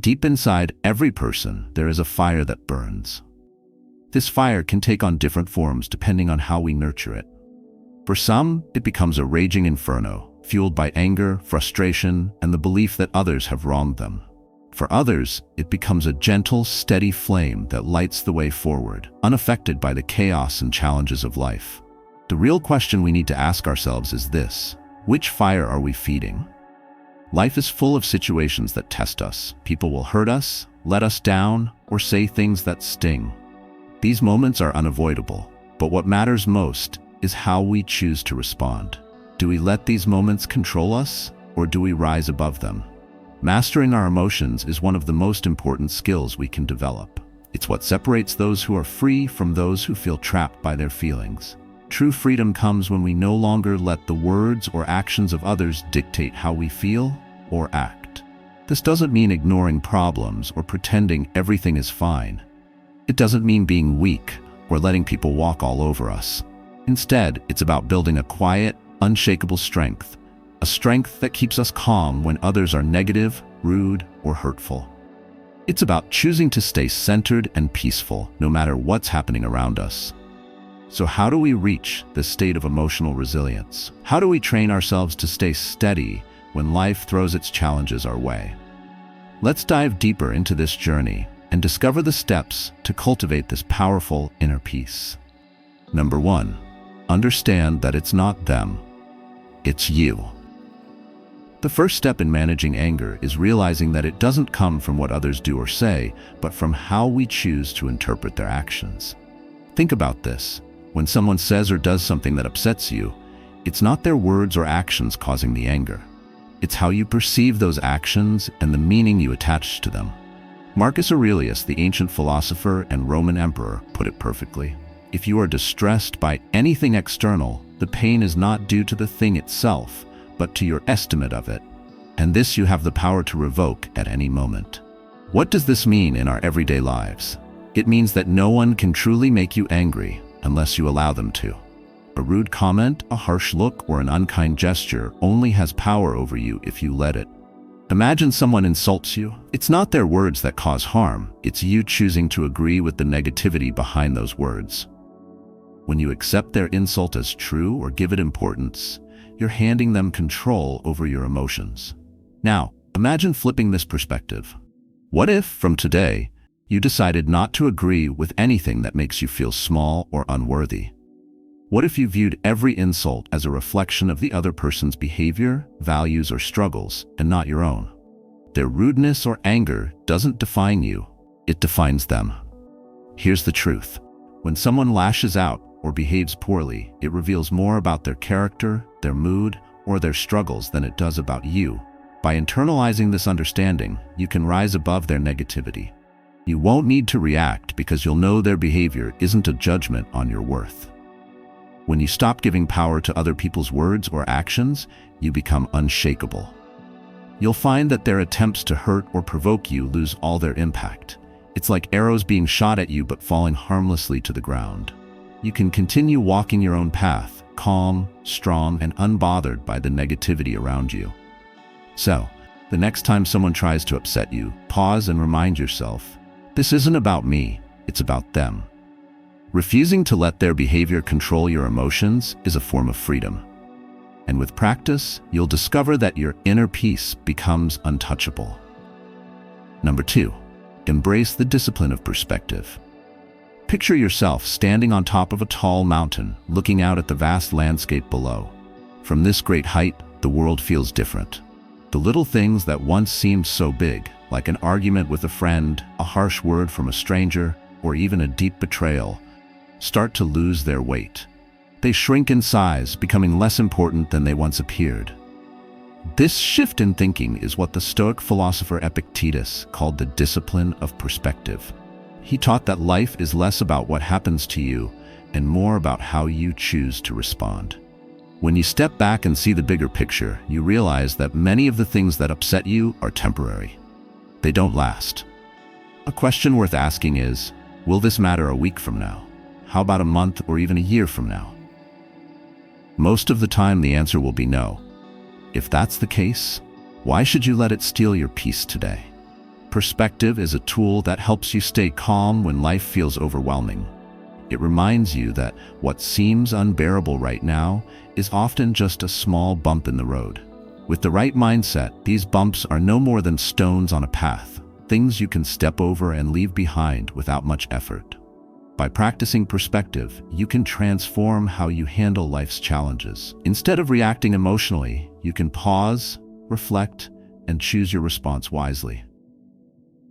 Deep inside every person, there is a fire that burns. This fire can take on different forms depending on how we nurture it. For some, it becomes a raging inferno, fueled by anger, frustration, and the belief that others have wronged them. For others, it becomes a gentle, steady flame that lights the way forward, unaffected by the chaos and challenges of life. The real question we need to ask ourselves is this: which fire are we feeding? Life is full of situations that test us. People will hurt us, let us down, or say things that sting. These moments are unavoidable, but what matters most is how we choose to respond. Do we let these moments control us, or do we rise above them? Mastering our emotions is one of the most important skills we can develop. It's what separates those who are free from those who feel trapped by their feelings. True freedom comes when we no longer let the words or actions of others dictate how we feel or act. This doesn't mean ignoring problems or pretending everything is fine. It doesn't mean being weak or letting people walk all over us. Instead, it's about building a quiet, unshakable strength, a strength that keeps us calm when others are negative, rude, or hurtful. It's about choosing to stay centered and peaceful no matter what's happening around us. So how do we reach this state of emotional resilience? How do we train ourselves to stay steady when life throws its challenges our way? Let's dive deeper into this journey and discover the steps to cultivate this powerful inner peace. Number 1, understand that it's not them, it's you. The first step in managing anger is realizing that it doesn't come from what others do or say, but from how we choose to interpret their actions. Think about this. When someone says or does something that upsets you, it's not their words or actions causing the anger. It's how you perceive those actions and the meaning you attach to them. Marcus Aurelius, the ancient philosopher and Roman emperor, put it perfectly. If you are distressed by anything external, the pain is not due to the thing itself, but to your estimate of it. And this you have the power to revoke at any moment. What does this mean in our everyday lives? It means that no one can truly make you angry unless you allow them to. A rude comment, a harsh look, or an unkind gesture only has power over you if you let it. Imagine someone insults you. It's not their words that cause harm, it's you choosing to agree with the negativity behind those words. When you accept their insult as true or give it importance, you're handing them control over your emotions. Now, imagine flipping this perspective. What if, from today, you decided not to agree with anything that makes you feel small or unworthy? What if you viewed every insult as a reflection of the other person's behavior, values, or struggles, and not your own? Their rudeness or anger doesn't define you, it defines them. Here's the truth. When someone lashes out or behaves poorly, it reveals more about their character, their mood, or their struggles than it does about you. By internalizing this understanding, you can rise above their negativity. You won't need to react because you'll know their behavior isn't a judgment on your worth. When you stop giving power to other people's words or actions, you become unshakable. You'll find that their attempts to hurt or provoke you lose all their impact. It's like arrows being shot at you but falling harmlessly to the ground. You can continue walking your own path, calm, strong, and unbothered by the negativity around you. So, the next time someone tries to upset you, pause and remind yourself, this isn't about me, it's about them. Refusing to let their behavior control your emotions is a form of freedom. And with practice, you'll discover that your inner peace becomes untouchable. Number 2, embrace the discipline of perspective. Picture yourself standing on top of a tall mountain, looking out at the vast landscape below. From this great height, the world feels different. The little things that once seemed so big, like an argument with a friend, a harsh word from a stranger, or even a deep betrayal, start to lose their weight. They shrink in size, becoming less important than they once appeared. This shift in thinking is what the Stoic philosopher Epictetus called the discipline of perspective. He taught that life is less about what happens to you and more about how you choose to respond. When you step back and see the bigger picture, you realize that many of the things that upset you are temporary. They don't last. A question worth asking is, will this matter a week from now? How about a month or even a year from now? Most of the time, the answer will be no. If that's the case, why should you let it steal your peace today? Perspective is a tool that helps you stay calm when life feels overwhelming. It reminds you that what seems unbearable right now is often just a small bump in the road. With the right mindset, these bumps are no more than stones on a path, things you can step over and leave behind without much effort. By practicing perspective, you can transform how you handle life's challenges. Instead of reacting emotionally, you can pause, reflect, and choose your response wisely.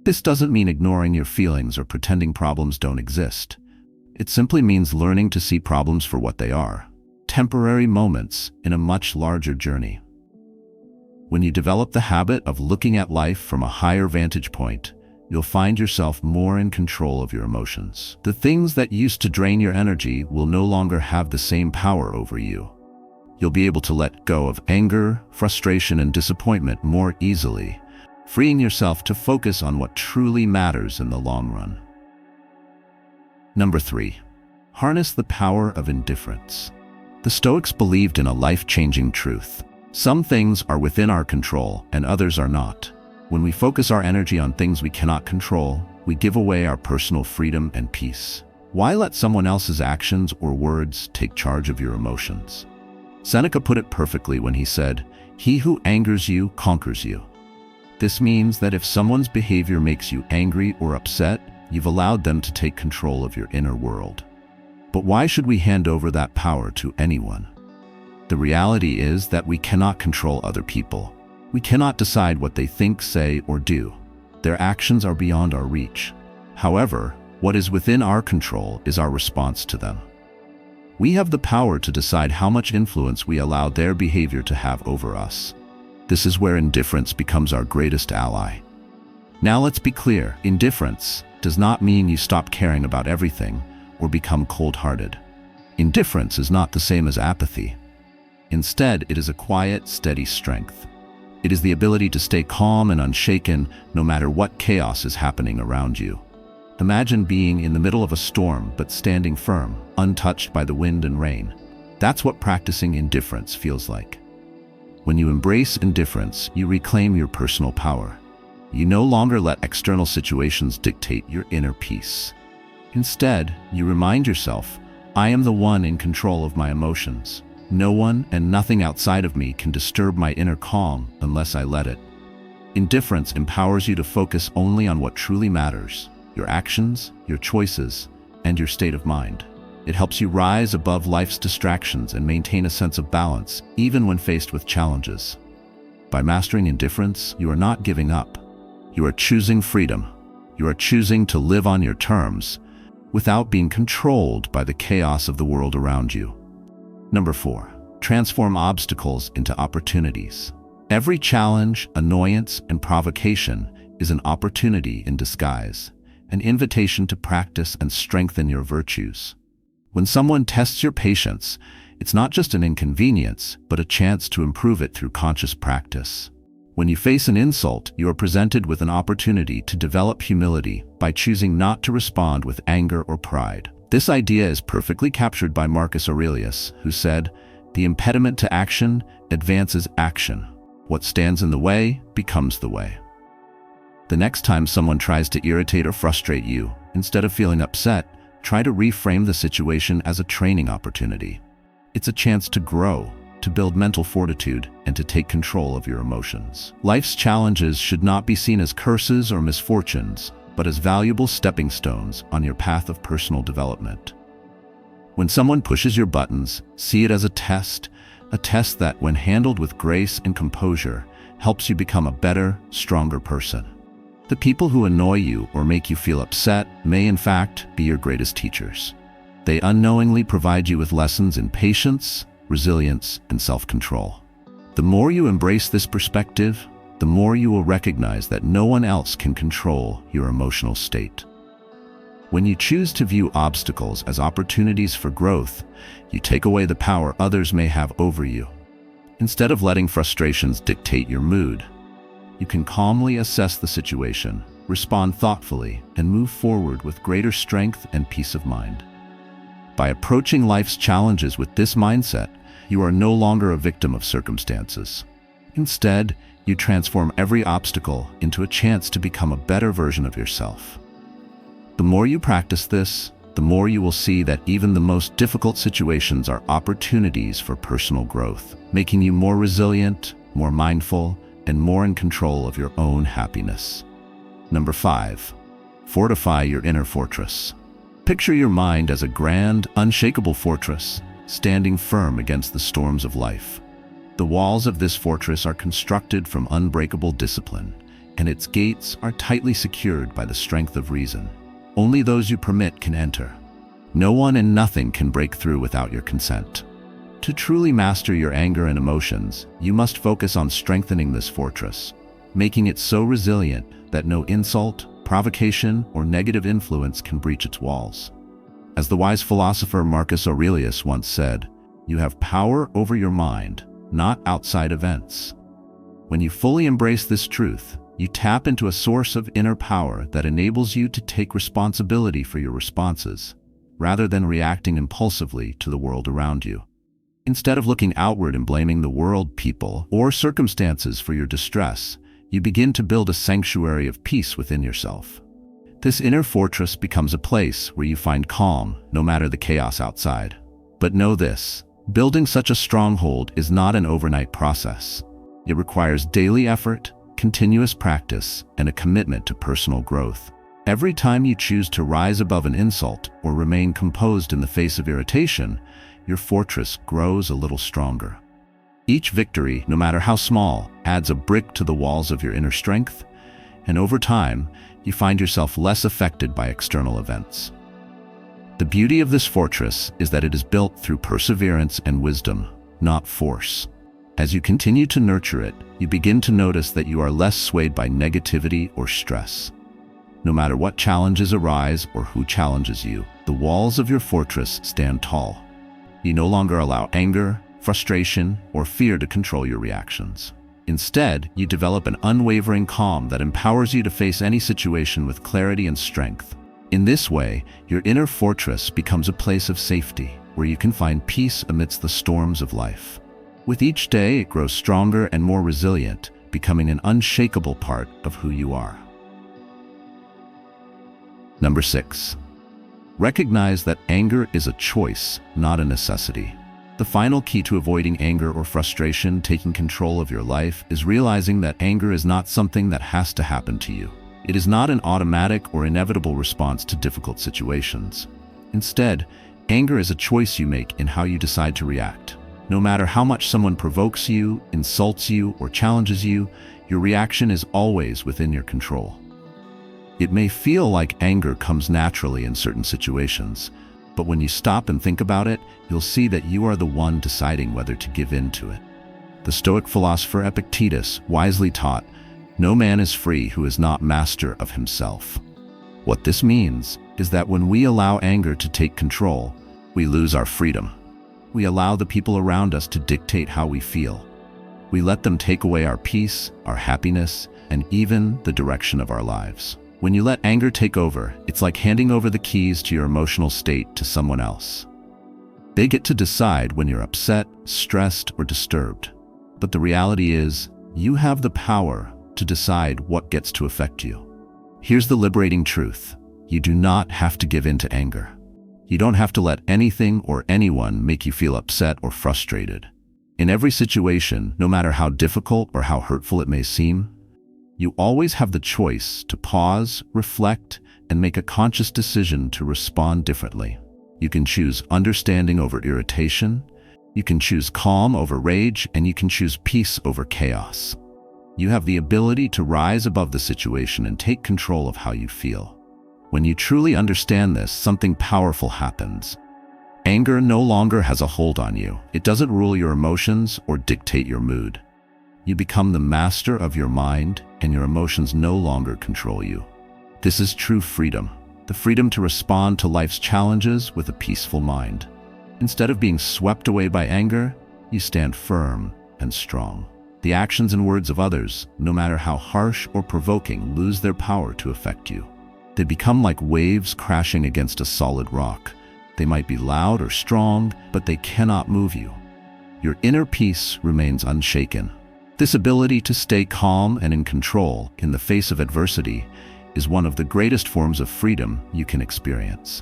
This doesn't mean ignoring your feelings or pretending problems don't exist. It simply means learning to see problems for what they are, temporary moments in a much larger journey. When you develop the habit of looking at life from a higher vantage point, you'll find yourself more in control of your emotions. The things that used to drain your energy will no longer have the same power over you. You'll be able to let go of anger, frustration, and disappointment more easily, freeing yourself to focus on what truly matters in the long run. Number 3. Harness the power of indifference. The Stoics believed in a life-changing truth. Some things are within our control and others are not. When we focus our energy on things we cannot control, we give away our personal freedom and peace. Why let someone else's actions or words take charge of your emotions? Seneca put it perfectly when he said, "He who angers you conquers you." This means that if someone's behavior makes you angry or upset, you've allowed them to take control of your inner world. But why should we hand over that power to anyone? The reality is that we cannot control other people. We cannot decide what they think, say, or do. Their actions are beyond our reach. However, what is within our control is our response to them. We have the power to decide how much influence we allow their behavior to have over us. This is where indifference becomes our greatest ally. Now let's be clear, indifference does not mean you stop caring about everything or become cold-hearted. Indifference is not the same as apathy. Instead, it is a quiet, steady strength. It is the ability to stay calm and unshaken no matter what chaos is happening around you. Imagine being in the middle of a storm but standing firm, untouched by the wind and rain. That's what practicing indifference feels like. When you embrace indifference, you reclaim your personal power. You no longer let external situations dictate your inner peace. Instead, you remind yourself, I am the one in control of my emotions. No one and nothing outside of me can disturb my inner calm unless I let it. Indifference empowers you to focus only on what truly matters, your actions, your choices, and your state of mind. It helps you rise above life's distractions and maintain a sense of balance, even when faced with challenges. By mastering indifference, you are not giving up. You are choosing freedom. You are choosing to live on your terms without being controlled by the chaos of the world around you. Number 4. Transform obstacles into opportunities. Every challenge, annoyance, and provocation is an opportunity in disguise, an invitation to practice and strengthen your virtues. When someone tests your patience, it's not just an inconvenience, but a chance to improve it through conscious practice. When you face an insult, you are presented with an opportunity to develop humility by choosing not to respond with anger or pride. This idea is perfectly captured by Marcus Aurelius, who said, "The impediment to action advances action. What stands in the way becomes the way." The next time someone tries to irritate or frustrate you, instead of feeling upset, try to reframe the situation as a training opportunity. It's a chance to grow, to build mental fortitude, and to take control of your emotions. Life's challenges should not be seen as curses or misfortunes, but as valuable stepping stones on your path of personal development. When someone pushes your buttons, see it as a test that, when handled with grace and composure, helps you become a better, stronger person. The people who annoy you or make you feel upset may in fact be your greatest teachers. They unknowingly provide you with lessons in patience, resilience, and self-control. The more you embrace this perspective, the more you will recognize that no one else can control your emotional state. When you choose to view obstacles as opportunities for growth, you take away the power others may have over you. Instead of letting frustrations dictate your mood, you can calmly assess the situation, respond thoughtfully, and move forward with greater strength and peace of mind. By approaching life's challenges with this mindset, you are no longer a victim of circumstances. Instead, You transform every obstacle into a chance to become a better version of yourself. The more you practice this, the more you will see that even the most difficult situations are opportunities for personal growth, making you more resilient, more mindful, and more in control of your own happiness. Number 5. Fortify your inner fortress. Picture your mind as a grand, unshakable fortress, standing firm against the storms of life. The walls of this fortress are constructed from unbreakable discipline, and its gates are tightly secured by the strength of reason. Only those you permit can enter. No one and nothing can break through without your consent. To truly master your anger and emotions, you must focus on strengthening this fortress, making it so resilient that no insult, provocation, or negative influence can breach its walls. As the wise philosopher Marcus Aurelius once said, "You have power over your mind, not outside events." When you fully embrace this truth, you tap into a source of inner power that enables you to take responsibility for your responses, rather than reacting impulsively to the world around you. Instead of looking outward and blaming the world, people, or circumstances for your distress, you begin to build a sanctuary of peace within yourself. This inner fortress becomes a place where you find calm, no matter the chaos outside. But know this, building such a stronghold is not an overnight process. It requires daily effort, continuous practice, and a commitment to personal growth. Every time you choose to rise above an insult or remain composed in the face of irritation, your fortress grows a little stronger. Each victory, no matter how small, adds a brick to the walls of your inner strength, and over time, you find yourself less affected by external events. The beauty of this fortress is that it is built through perseverance and wisdom, not force. As you continue to nurture it, you begin to notice that you are less swayed by negativity or stress. No matter what challenges arise or who challenges you, the walls of your fortress stand tall. You no longer allow anger, frustration, or fear to control your reactions. Instead, you develop an unwavering calm that empowers you to face any situation with clarity and strength. In this way, your inner fortress becomes a place of safety, where you can find peace amidst the storms of life. With each day, it grows stronger and more resilient, becoming an unshakable part of who you are. Number 6. Recognize that anger is a choice, not a necessity. The final key to avoiding anger or frustration taking control of your life is realizing that anger is not something that has to happen to you. It is not an automatic or inevitable response to difficult situations. Instead, anger is a choice you make in how you decide to react. No matter how much someone provokes you, insults you, or challenges you, your reaction is always within your control. It may feel like anger comes naturally in certain situations, but when you stop and think about it, you'll see that you are the one deciding whether to give in to it. The Stoic philosopher Epictetus wisely taught, "No man is free who is not master of himself." What this means is that when we allow anger to take control, we lose our freedom. We allow the people around us to dictate how we feel. We let them take away our peace, our happiness, and even the direction of our lives. When you let anger take over, it's like handing over the keys to your emotional state to someone else. They get to decide when you're upset, stressed, or disturbed. But the reality is, you have the power to decide what gets to affect you. Here's the liberating truth. You do not have to give in to anger. You don't have to let anything or anyone make you feel upset or frustrated. In every situation, no matter how difficult or how hurtful it may seem, you always have the choice to pause, reflect, and make a conscious decision to respond differently. You can choose understanding over irritation, you can choose calm over rage, and you can choose peace over chaos. You have the ability to rise above the situation and take control of how you feel. When you truly understand this, something powerful happens. Anger no longer has a hold on you. It doesn't rule your emotions or dictate your mood. You become the master of your mind, and your emotions no longer control you. This is true freedom, the freedom to respond to life's challenges with a peaceful mind. Instead of being swept away by anger, you stand firm and strong. The actions and words of others, no matter how harsh or provoking, lose their power to affect you. They become like waves crashing against a solid rock. They might be loud or strong, but they cannot move you. Your inner peace remains unshaken. This ability to stay calm and in control in the face of adversity is one of the greatest forms of freedom you can experience.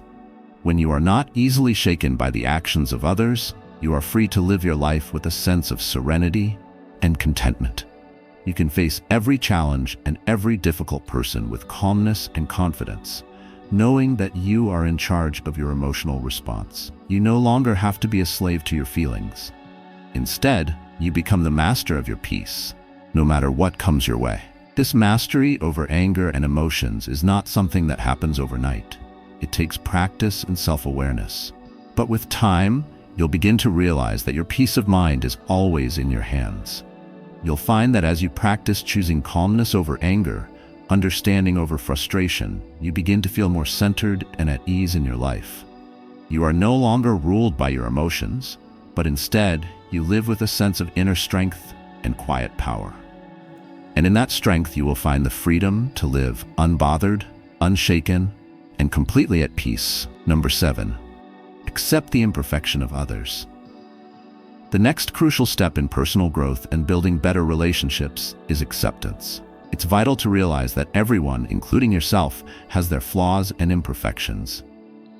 When you are not easily shaken by the actions of others, you are free to live your life with a sense of serenity and contentment. You can face every challenge and every difficult person with calmness and confidence, knowing that you are in charge of your emotional response. You no longer have to be a slave to your feelings. Instead, you become the master of your peace, no matter what comes your way. This mastery over anger and emotions is not something that happens overnight. It takes practice and self-awareness. But with time, you'll begin to realize that your peace of mind is always in your hands. You'll find that as you practice choosing calmness over anger, understanding over frustration, you begin to feel more centered and at ease in your life. You are no longer ruled by your emotions, but instead, you live with a sense of inner strength and quiet power. And in that strength, you will find the freedom to live unbothered, unshaken, and completely at peace. Number 7, accept the imperfection of others. The next crucial step in personal growth and building better relationships is acceptance. It's vital to realize that everyone, including yourself, has their flaws and imperfections.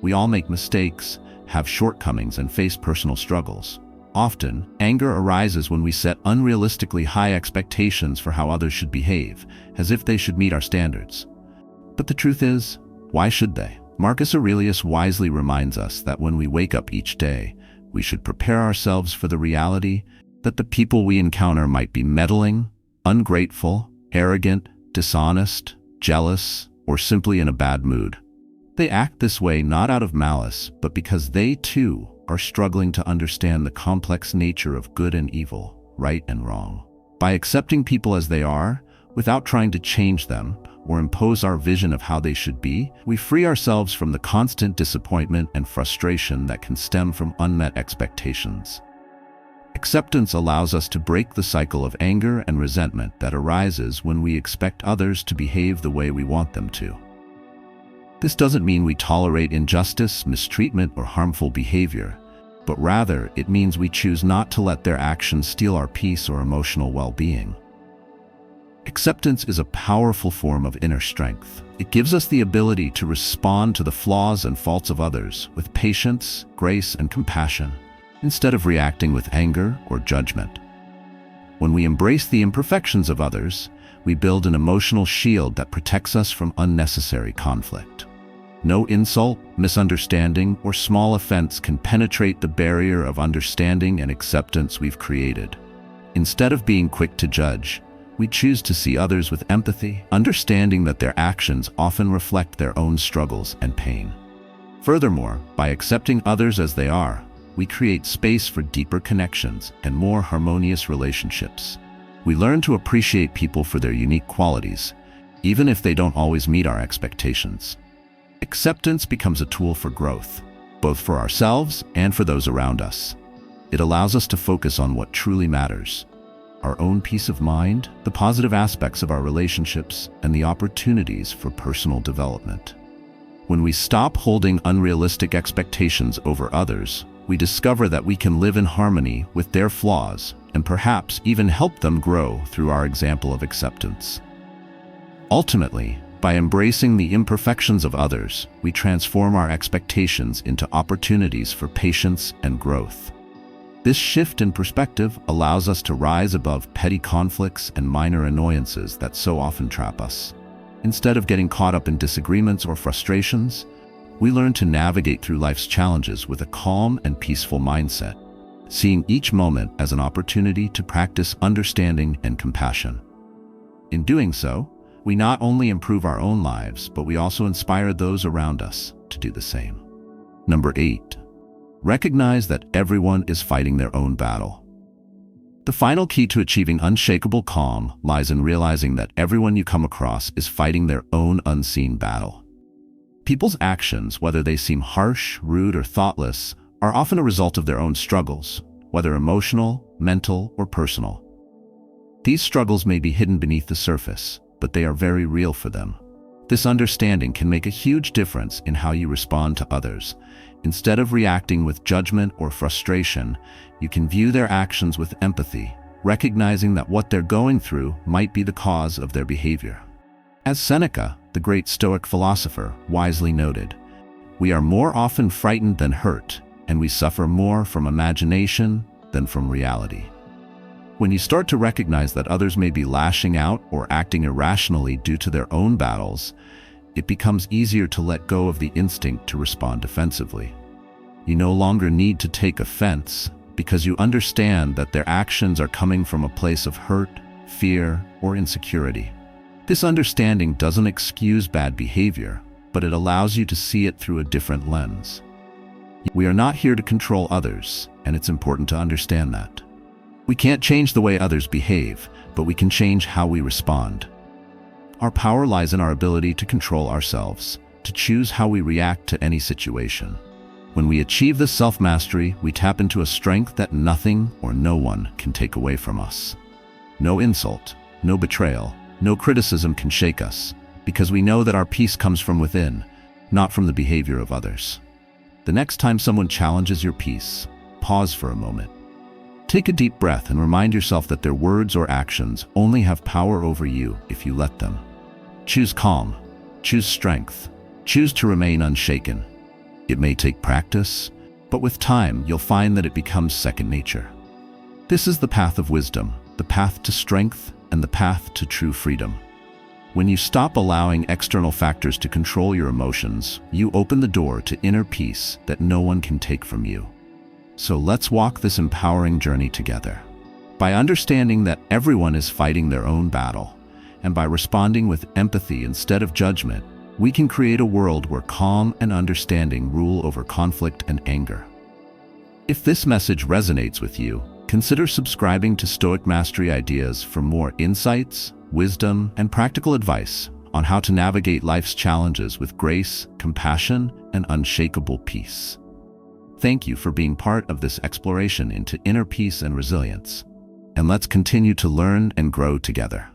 We all make mistakes, have shortcomings, and face personal struggles. Often, anger arises when we set unrealistically high expectations for how others should behave, as if they should meet our standards. But the truth is, why should they? Marcus Aurelius wisely reminds us that when we wake up each day, we should prepare ourselves for the reality that the people we encounter might be meddling, ungrateful, arrogant, dishonest, jealous, or simply in a bad mood. They act this way not out of malice, but because they too are struggling to understand the complex nature of good and evil, right and wrong. By accepting people as they are, without trying to change them or impose our vision of how they should be, we free ourselves from the constant disappointment and frustration that can stem from unmet expectations. Acceptance allows us to break the cycle of anger and resentment that arises when we expect others to behave the way we want them to. This doesn't mean we tolerate injustice, mistreatment, or harmful behavior, but rather it means we choose not to let their actions steal our peace or emotional well-being. Acceptance is a powerful form of inner strength. It gives us the ability to respond to the flaws and faults of others with patience, grace, and compassion, instead of reacting with anger or judgment. When we embrace the imperfections of others, we build an emotional shield that protects us from unnecessary conflict. No insult, misunderstanding, or small offense can penetrate the barrier of understanding and acceptance we've created. Instead of being quick to judge, we choose to see others with empathy, understanding that their actions often reflect their own struggles and pain. Furthermore, by accepting others as they are, we create space for deeper connections and more harmonious relationships. We learn to appreciate people for their unique qualities, even if they don't always meet our expectations. Acceptance becomes a tool for growth, both for ourselves and for those around us. It allows us to focus on what truly matters: our own peace of mind, the positive aspects of our relationships, and the opportunities for personal development. When we stop holding unrealistic expectations over others, we discover that we can live in harmony with their flaws and perhaps even help them grow through our example of acceptance. Ultimately, by embracing the imperfections of others, we transform our expectations into opportunities for patience and growth. This shift in perspective allows us to rise above petty conflicts and minor annoyances that so often trap us. Instead of getting caught up in disagreements or frustrations, we learn to navigate through life's challenges with a calm and peaceful mindset, seeing each moment as an opportunity to practice understanding and compassion. In doing so, we not only improve our own lives, but we also inspire those around us to do the same. Number 8. Recognize that everyone is fighting their own battle. The final key to achieving unshakable calm lies in realizing that everyone you come across is fighting their own unseen battle. People's actions, whether they seem harsh, rude, or thoughtless, are often a result of their own struggles, whether emotional, mental, or personal. These struggles may be hidden beneath the surface, but they are very real for them. This understanding can make a huge difference in how you respond to others. Instead of reacting with judgment or frustration, you can view their actions with empathy, recognizing that what they're going through might be the cause of their behavior. As Seneca, the great Stoic philosopher, wisely noted, "We are more often frightened than hurt, and we suffer more from imagination than from reality." When you start to recognize that others may be lashing out or acting irrationally due to their own battles, it becomes easier to let go of the instinct to respond defensively. You no longer need to take offense because you understand that their actions are coming from a place of hurt, fear, or insecurity. This understanding doesn't excuse bad behavior, but it allows you to see it through a different lens. We are not here to control others, and it's important to understand that. We can't change the way others behave, but we can change how we respond. Our power lies in our ability to control ourselves, to choose how we react to any situation. When we achieve this self-mastery, we tap into a strength that nothing or no one can take away from us. No insult, no betrayal, no criticism can shake us, because we know that our peace comes from within, not from the behavior of others. The next time someone challenges your peace, pause for a moment. Take a deep breath and remind yourself that their words or actions only have power over you if you let them. Choose calm, choose strength, choose to remain unshaken. It may take practice, but with time you'll find that it becomes second nature. This is the path of wisdom, the path to strength, and the path to true freedom. When you stop allowing external factors to control your emotions, you open the door to inner peace that no one can take from you. So let's walk this empowering journey together. By understanding that everyone is fighting their own battle, and by responding with empathy instead of judgment, we can create a world where calm and understanding rule over conflict and anger. If this message resonates with you, consider subscribing to Stoic Mastery Ideas for more insights, wisdom, and practical advice on how to navigate life's challenges with grace, compassion, and unshakable peace. Thank you for being part of this exploration into inner peace and resilience. And let's continue to learn and grow together.